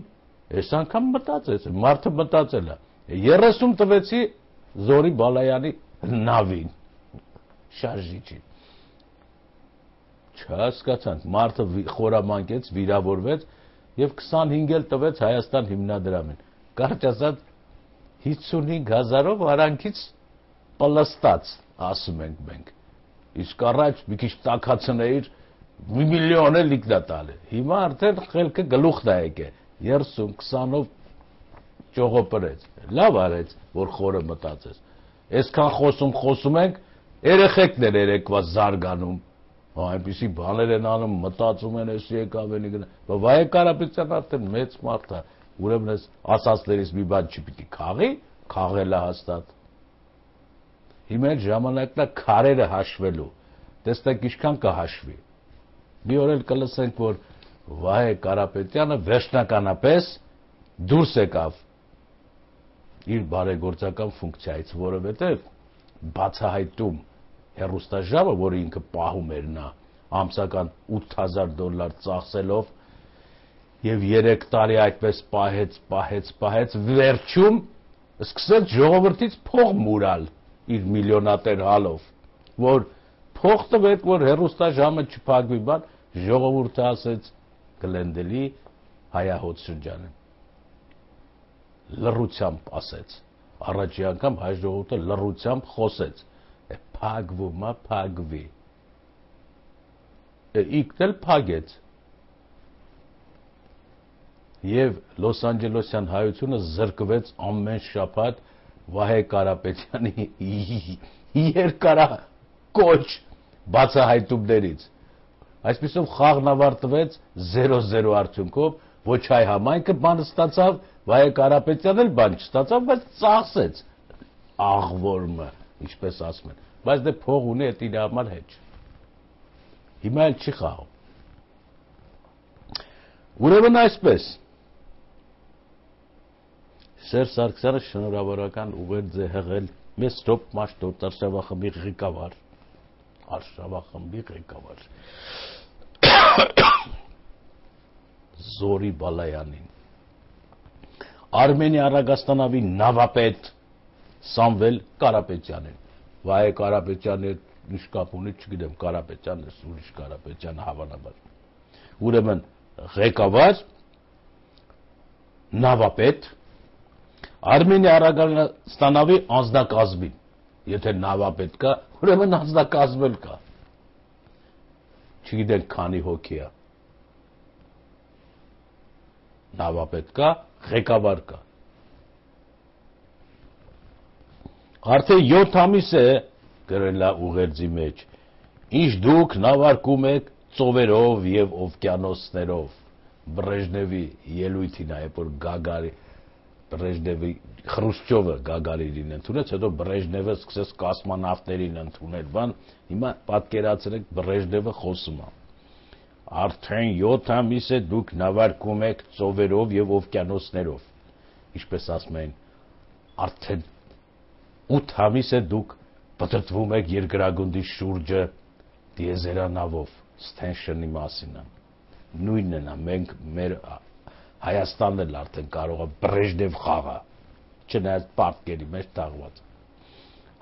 այս անգամ մտածեց, մարդը մտածել է, 30 տվեցի Զորի Բալայանի նավին, շարժիչին։ Չհասկացանք, մարդը խորամանկեց, վիրավորվեց եւ 25 էլ տվեց Հայաստան հիմնադրամին։ Կարճ ասած 55,000-ով արանքից պլստած, ասում ենք մենք։ Իսկ առաջ մի քիչ տաքացնեիր, 1 միլիոն էլ իգնա տալի։ Հիմա արդեն խելքը գլուխն է եկել, 30-20-ով ճողոպրեց։ Լավ արեց, որ խորը մտածեց։ Այսքան խոսում ենք, երեխեքն են երեկվա զարգանում։ Այնպիսի բաներ են անում, մտածում են էս եկավ էլի գնա։ Վահե Կարապետյանը արդեն մեծ մարդ է, ուրեմն էս ասածներից մի բան չպիտի քաղի, քաղել է հաստատ։ Հիմա այդ ժամանակն է քարերը հաշվելու։ Տեսնեք ինչքան կհաշվի։ Մի օր էլ կլսենք, որ Վահե Կարապետյանը վերջնականապես դուրս եկավ իր բարեգործական ֆունկցիայից, որովհետև բացահայտում հեռուստաժամը, որը ինքը պահում էր նա ամսական $8,000 ծախսելով եւ 3 տարի այդպես պահեց, վերջում սկսեց ժողովրդից փող մուրալ իր միլիոնատեր հալով, որ փող տվեք, որ հեռուստաժամը չփակվի, բան ժողովուրդը ասեց Գլենդելի հայահոտ շրջանը լռությամբ ասեց առաջի անգամ հայ ժողովուրդը լռությամբ խոսեց փագվում է փագվի իքնել փագեց եւ Լոս Անջելեսյան հայությունը զրկվեց ամեն շաբաթ Վահե Կարապետյանի երկարա կոչ բացահայտումներից այսպեսով խաղն ավարտվեց 0-0 արդյունքով ոչ հայ համայնքը բան ստացավ Վահե Կարապետյանն էլ բան չստացավ բայց ծախսեց աղվորմը ինչպես ասում են բայց դե փող ունի այդ իր համար հետ հիմա էլ չի խաղում ուրեմն այսպես Սերժ Սարգսյանը շնորհավորական ուղերձ է հղել Մեսրոպ Մաշտոց Արշավախմբի ղեկավար Զորի Բալայանին Արմենիա Արագաստանավի նավապետ Սամվել Կարապետյանին Վահե Կարապետյանը ինչ կապ ունի չգիտեմ Կարապետյանը ուրիշ Կարապետյանը հավանաբար ուրեմն ղեկավար նավապետ Արմենիա Արագաստանավի անձնակազմին եթե նավապետ կա ուրեմն անձնակազմ էլ կա չգիտենք քանի հոգի է նավապետ կա ղեկավար կա արդեն 7 ամիս է գրել է ուղերձի մեջ ինչ դուք նավարկում եք ծովերով եւ օվկիանոսներով Բրեժնևի ելույթին է որ Գագարի Բրեժնևի Խրուշչովը Գագարինին ընդունեց հետո Բրեժնևը սկսեց կոսմոնավտերին ընդունել բան հիմա պատկերացրեք Բրեժնևը խոսում է արդեն 7 ամիս է դուք նավարկում եք ծովերով եւ օվկիանոսներով ինչպես ասում են արդեն 8 ամիս է դուք պատրտվում եք երկրագնդի շուրջը դիեզերանավով Ստենշնի մասին նույնն է մենք մեր Հայաստանն էլ արդեն կարող է Բրեժնև խաղա չնայած պարտքերի մեջ տաղված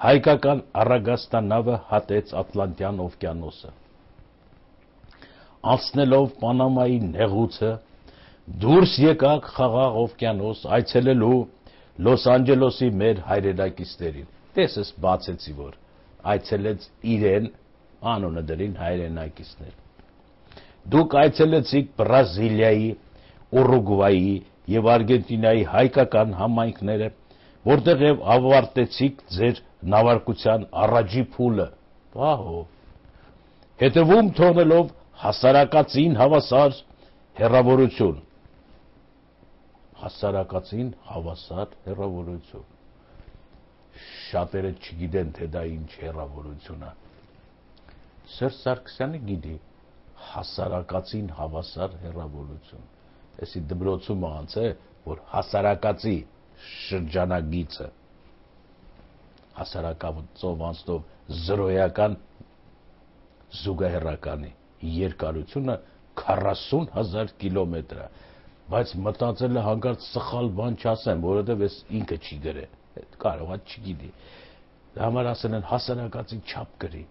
հայկական Արագաստան նավը հատեց Ատլանտյան օվկիանոսը անցնելով Պանամայի նեղուցը դուրս եկակ խաղաղ օվկիանոս այցելելու Լոս Անջելեսի մեր հայրենակիցներին տեսես բացեցի որ այցելեց իրեն անունը դրին հայրենակիցներ դուք այցելեցիք Բրազիլիայի Ուրուգվայի եւ Արգենտինայի հայկական համայնքները, որտեղ եւ ավարտեցիք ձեր նավարկության առաջի փուլը։ Վահո։ Հետևում թողնելով հասարակածին հավասար հերավորություն։ Հասարակածին հավասար հերավորություն։ Շատերը չգիտեն, թե դա ինչ հերավորություն է։ Սերժ Սարգսյանը գիտի հասարակածին հավասար հերավորություն։ Էսի դպրոցում անց է, որ հասարակածի շրջանագիծը հասարակածով անցնով զրոյական զուգահեռականի երկարությունը 40,000 կիլոմետր է, բայց մտածել է հանկարծ սխալ բան չասեմ, որովհետև ես ինքը չի գրել, կարող է չգիտի, դա համար ասել են հասարակածի չափ գրի,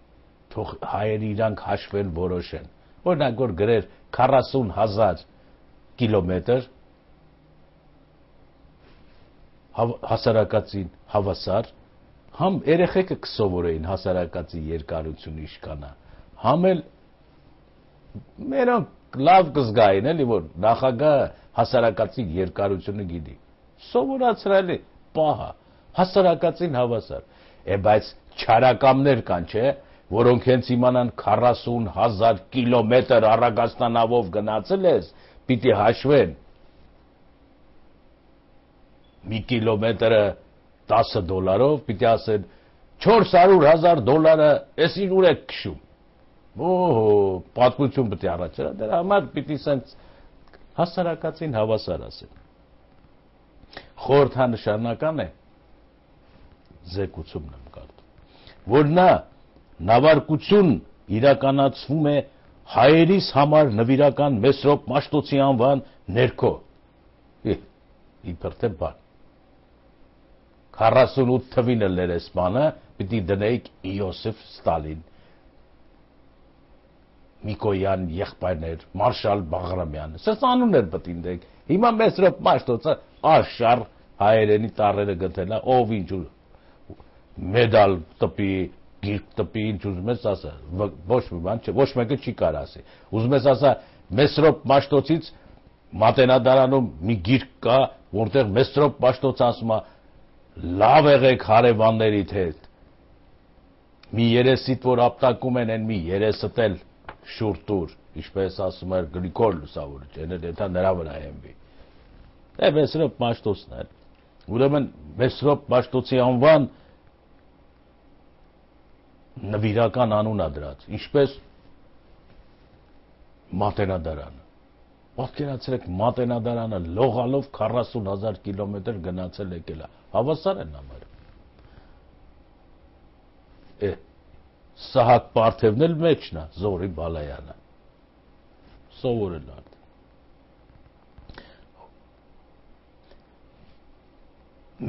թող հայերը իրանք հաշվեն որոշեն, օրինակ որ գրեր 40,000 կիլոմետր հասարակածին հավասար համ երեխեքը կսովորեին հասարակածի երկարությունը ինչքան է համ էլ մենակ լավ կզգային էլի որ նախագահը հասարակածի երկարությունը գիտի սովորացրել է պահա հասարակածին հավասար բայց չարակամներ կան չէ որոնք հենց իմանան 40,000 կիլոմետր Արագաստանավով գնացել ես պիտի հաշվեն մի կիլոմետրը $10 պիտի ասեն $400,000 էսին ուր եք քշում պատմություն պիտի առաջ դրա համար պիտի սենց հասարակածին հավասար ասեն խորհրդանշանական է զեկուցումն եմ կարդում որ նա նավարկություն իրականացվում է հայերիս համար նվիրական Մեսրոպ Մաշտոցի անվան ներքո իբր թե բան 48 թվին էլ ներեսմանը պիտի դնեիք Իոսիֆ Ստալին Միկոյան եղբայրներ, Մարշալ Բաղրամյանը, սա անուններ բտինդեք։ Հիմա Մեսրոպ Մաշտոցը աշխարհ հայերենի տառերը գտելա, ով ինչ մեդալ տպի, գիրք տպի, ինչ ուզում ես ասա, ոչ մի բան չէ, ոչ մեկը չի կարող ասի։ Ուզում ես ասա Մեսրոպ Մաշտոցից Մատենադարանում մի գիրք կա, որտեղ Մեսրոպ Մաշտոցը ասում է լավ եղեք հարևաններիդ հետ։ Մի երեսիդ որ ապտակում են մի երեսդ էլ շուրտուր, ինչպես ասում էր Գրիգոր Լուսավորիչը, դա նրա վրա ենվի։ Դե Մեսրոպ Մաշտոցն է։ Ուրեմն Մեսրոպ Մաշտոցի անվան նվիրական անուն է դրած, ինչպես Մատենադարանը։ Պատկերացրեք Մատենադարանը լողալով 40,000 կիլոմետր գնացել եկել է։ Հավասար են համարում։ Սահակ Պարթևն էլ մեջն է, Զորի Բալայանը։ Սովորել արդ։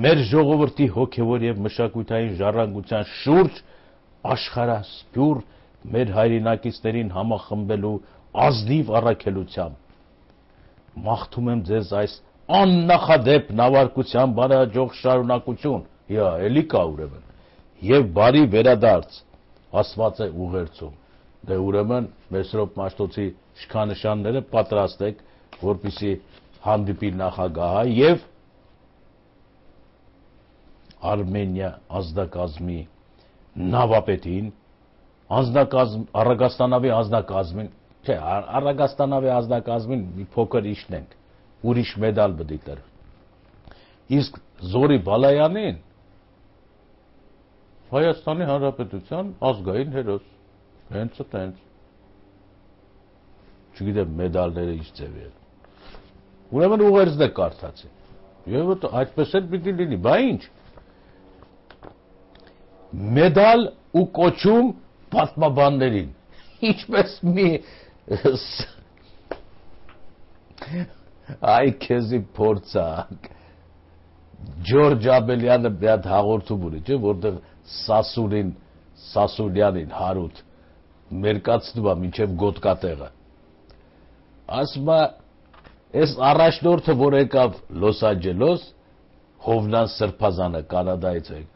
Մեր ժողովրդի հոգևոր եւ մշակութային ժառանգության շուրջ աշխարհասփյուռ մեր հայրենակիցներին համախմբելու ազնիվ առաքելությամբ մաղթում եմ ձեզ այս աննախադեպ նավարկության բարեհաջող շարունակություն, էլի կա ուրեմն, եւ բարի վերադարձ, ասված է ուղերձում։ Դե ուրեմն Մեսրոպ Մաշտոցի շքանշանները պատրաստեք, որպեսզի հանդիպի նախագահը եւ Արմենիա ազնագազմի նավապետին, Առագաստանավի ազնագազմին, չէ, Առագաստանավի ազնագազմին մի փոքր իշնենք, ուրիշ մեդալ բդի տր։ Իսկ Զորի Բալայանին Հայաստանի Հանրապետության ազգային հերոս, հենց այդպես։ Չգիտեմ մեդալները ինչ ձև են։ Ուրեմն ուղերձն է կարդացի։ Եվ այդպես էլ պիտի լինի, բա ինչ։ Մեդալ ու կոչում պատմաբաններին, ինչպես մի այ քեզի փորձակ Ջորջ Աբելյանը մի հատ հաղորդում ունի, չէ, որտեղ Սասունյանին հարուտ մերկացնում է մինչև գոտկատեղը։ Ասում է, այս առաջնորդը, որ եկավ Լոս Անջելոս, Հովնան Սրբազանը Կանադայից եք,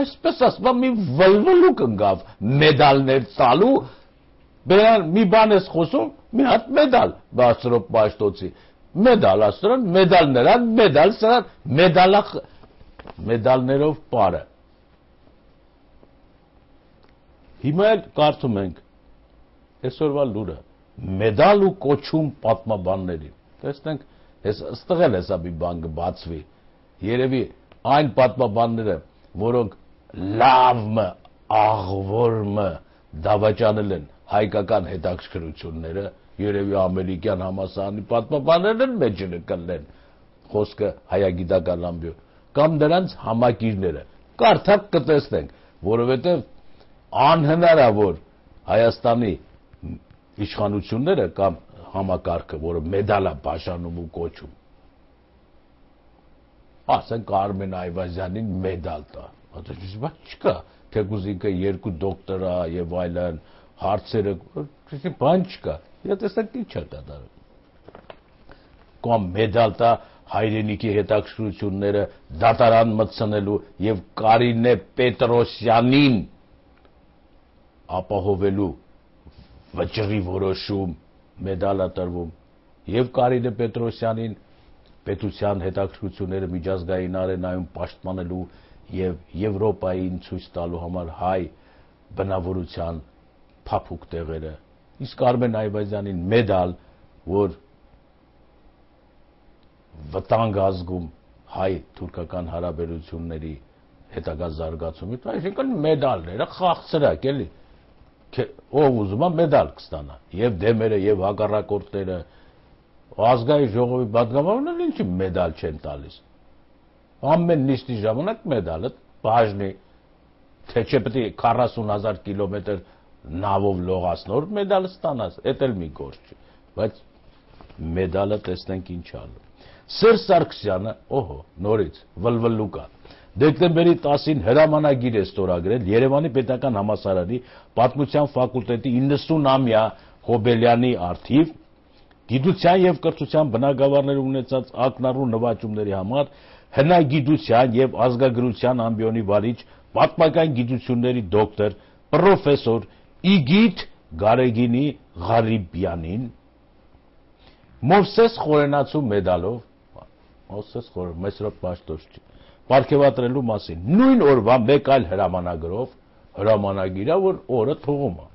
այսպես ասում է, մի վլվլուկ ընկավ մեդալներ տալու, մի բան ես խոսում, մի հատ մեդալ Մեսրոպ Մաշտոցի, մեդալ աստրան, մեդալ նրան, մեդալ սրան, մեդալներով պարը։ Հիմա էլ կարդում ենք այսօրվա լուրը, մեդալ ու կոչում պատմաբաններին։ Տեսնենք, ըստեղ էլ հեսա մի բան կբացվի, երևի այն պատմաբանները, որոնք լավը, աղվորը դավաճանել են հայկական հետաքրքրությունները, երևի ամերիկյան համալսարանի պատմաբաններն են մեջը կլեն, խոսքը հայագիտական ամբյո, կամ նրանց համակիրները, կարդակ կտեսնենք, որովհետև անհնար է, որ Հայաստանի իշխանությունները կամ համակարգը, որը մեդալ է բաժանում ու կոչում, ասենք Արմեն Այվազյանին մեդալ տա, բայց չկա, թեկուզ ինքը 2 դոկտորա եւ այլն հարցերը, բան չկա, տեսեք ինչ է կատարում։ Կամ մեդալ տա հայրենիքի հետաքրքրությունները դատարան մտցնելու եւ Կարինե Պետրոսյանին ապահովելու վճռի որոշում մեդալ է տրվում եւ Կարինե Պետրոսյանին պետության հետաքրքրությունները միջազգային արենայում պաշտպանելու եւ Եվրոպային ցույց տալու համար հայ բնավորության փափուկ տեղերը, իսկ Արմեն Այվազյանին մեդալ, որ վտանգ ազգում հայ-թուրքական հարաբերությունների հետագա զարգացումի, այսինքն մեդալները խաղցրակ էլի, ով ուզում է մեդալ կստանա, եւ դեմերը եւ հակառակորդները, ազգային ժողովի պատգամավորները ինչի մեդալ չեն տալիս։ Ամեն նիստի ժամանակ մեդալը բաժնի, թե չէ պետք է 40,000 կիլոմետր նավով լողացնոր մեդալ ստանաս, էդ էլ մի գործ չի, բայց մեդալը տեսնենք ինչ ալու։ Սերժ Սարգսյանը, օհո, նորից վլվլուկա, դեկտեմբերի 10-ին հրամանագիր է ստորագրել Երևանի պետական համալսարանի պատմության ֆակուլտետի 90-ամյա Հոբելյանի արթիվ գիտության եւ կրթության բնագավառներ ունեցած ակնառու նվաճումների համար հնագիտության եւ ազգագրության ամբիոնի վարիչ պատմական գիտությունների դոկտոր պրոֆեսոր Իգիթ Գարեգինի Ղարիբյանին Մովսես Խորենացու մեդալով Մովսես Խորեն Մեսրոպ Պաշտոշ պարգևատրելու մասին նույն օրվա մեկ այլ հրամանագիր է, որ օրը թողում է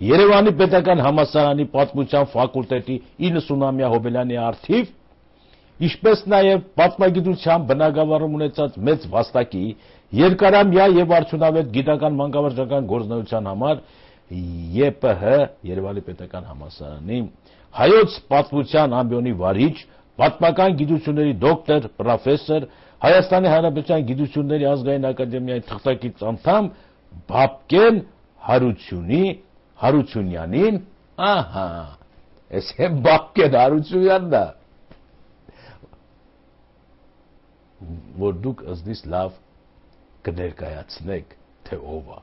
Երևանի պետական համալսարանի պատմության ֆակուլտետի 90-ամյա Հոբելյանի արթիվ, ինչպես նաև պատմագիտության բնագավառում ունեցած մեծ վաստակի երկարամյա եւ արդյունավետ գիտական մանկավարժական գործունեության համար ԵՊՀ Երևանի պետական համալսարանի հայոց պատմության ամբիոնի վարիչ, պատմական գիտությունների դոկտոր, պրոֆեսոր, Հայաստանի Հանրապետության գիտությունների ազգային ակադեմիայի թղթակից անդամ Բաբկեն Հարությունյանին, ահա, այս է Բաբկեն Հարությունյանն է, որ դուք ըզդիս լավ կներկայացնեք, թե ով է։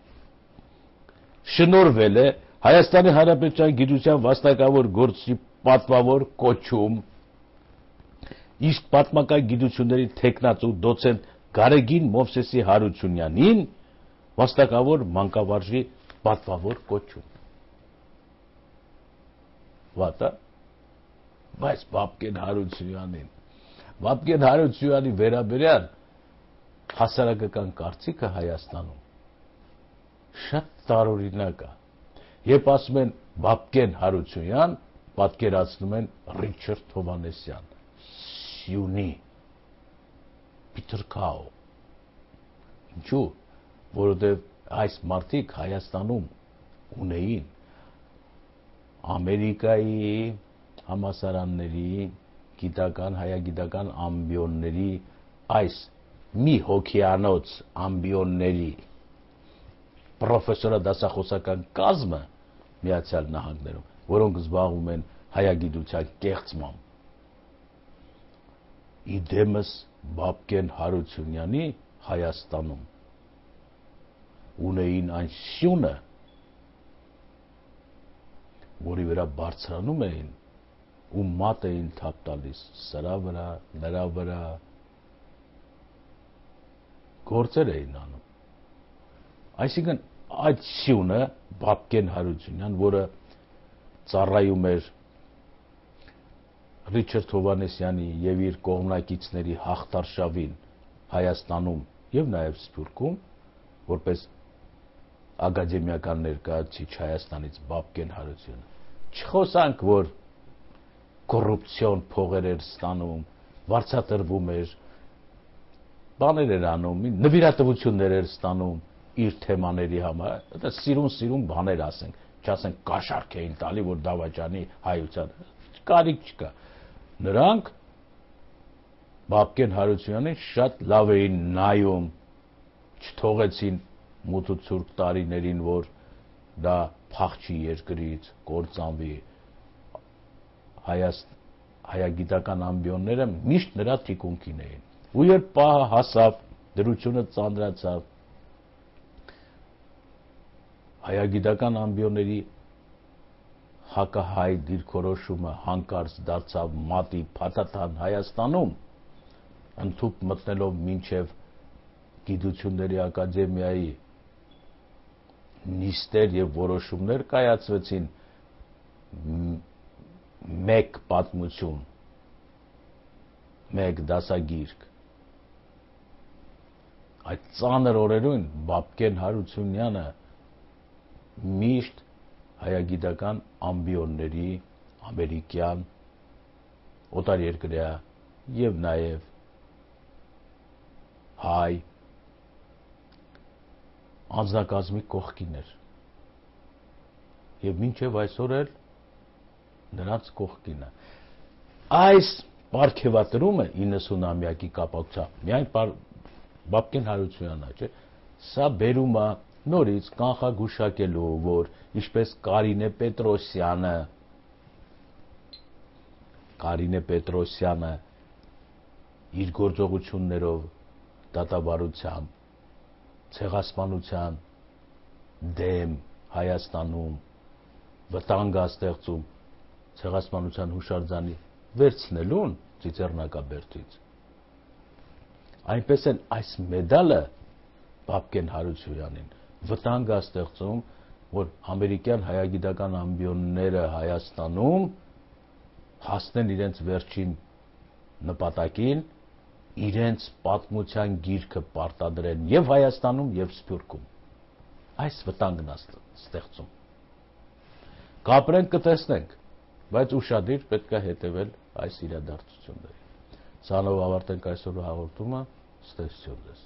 Շնորհվել է Հայաստանի Հանրապետության գիտության վաստակավոր գործի պատվավոր կոչում, իսկ պատմական գիտությունների թեկնածու դոցենտ Գարեգին Մովսեսի Հարությունյանին վաստակավոր մանկավարժի պատվավոր կոչում։ Վատա, բայց Բաբկեն Հարությունյանի վերաբերյալ հասարակական կարծիքը Հայաստանում շատ տարօրինակ է։ Երբ ասում են Բաբկեն Հարությունյան, պատկերացնում են Ռիչարդ Հովհաննեսյան, Սյունի, Պիտեր Քաո։ Ինչու՞, որովհետև այս մարդիկ Հայաստանում ունեին Ամերիկայի համալսարանների հայագիտական ամբիոնների այս մի հոգեանոց ամբիոնների պրոֆեսորադասախոսական կազմը Միացյալ Նահանգներում, որոնք զբաղվում են հայագիտության կեղծմամբ։ Իդեմս Բաբկեն Հարությունյանի Հայաստանում ունեին այն սյունը, որի վրա բարձրանում էին ու մատ էին թափ տալիս սրա վրա, նրա վրա գործեր էին անում։ Այսինքն այդ սյունը Բաբկեն Հարությունյան, որը ծառայում էր Ռիչարդ Հովհաննեսյանի եւ իր կողմնակիցների հաղթարշավին Հայաստանում եւ նաեւ Սփյուռքում, որպես ակադեմիական ներկայացուցիչ Հայաստանից Բաբկեն Հարությունը, չխոսանք, որ կոռուպցիոն փողեր էր ստանում, վարձատրվում էր, բաներ էր անում, նվիրատվություններ էր ստանում իր թեմաների համար, դա սիրուն բաներ ասենք, չասենք կաշառք էին տալի, որ դավաճանի հայության, կարիք չկա։ Նրանք Բաբկեն Հարությունյանին շատ լավ էին նայում, չթողեցին մութ ու ցուրտ տարիներին, որ դա փախչի երկրից, կործանվի։ Հայագիտական ամբիոնները միշտ նրա թիկունքին էին։ Ու երբ պահը հասավ, դրությունը ծանրացավ, հայագիտական ամբիոնների հակահայ դիրքորոշումը հանկարծ դարձավ մատի փաթաթան Հայաստանում, ընդհուպ մտնելով մինչև գիտությունների ակադեմիայի նիստեր եւ որոշումներ կայացվեցին մեկ պատմություն, մեկ դասագիրք։ Այդ ծանր օրերուն Բաբկեն Հարությունյանը միշտ հայագիտական ամբիոնների ամերիկյան, օտարերկրյա եւ նաեւ հայ անձնակազմի կողքին էր եւ մինչեւ այսօր էլ նրանց կողքին է։ Այս պարգևատրումը 90-ամյակի կապակցությամբ միայն Բաբկեն Հարությունյանն է, չէ՞, սա բերում է նորից կանխագուշակելու, որ ինչպես Կարինե Պետրոսյանը իր գործողություններով դատավարությամբ, ցեղասպանության դեմ Հայաստանում վտանգ է ստեղծում ցեղասպանության հուշարձանի վերցնելուն ծիծեռնակաբերդից, այնպես էլ այս մեդալը Բաբկեն Հարությունյանին վտանգ է ստեղծում, որ ամերիկյան հայագիտական ամբիոնները Հայաստանում հասնեն իրենց վերջին նպատակին, իրենց պատմության գիրքը պարտադրեն եւ Հայաստանում եւ Սփյուռքում։ Այս վտանգն է ստեղծում։ Կապրենք, կտեսնենք, բայց ուշադիր պետք է հետևել այս իրադարձություններին։ Սրանով ավարտենք այսօրվա հաղորդումը, ստեսություն ձեզ։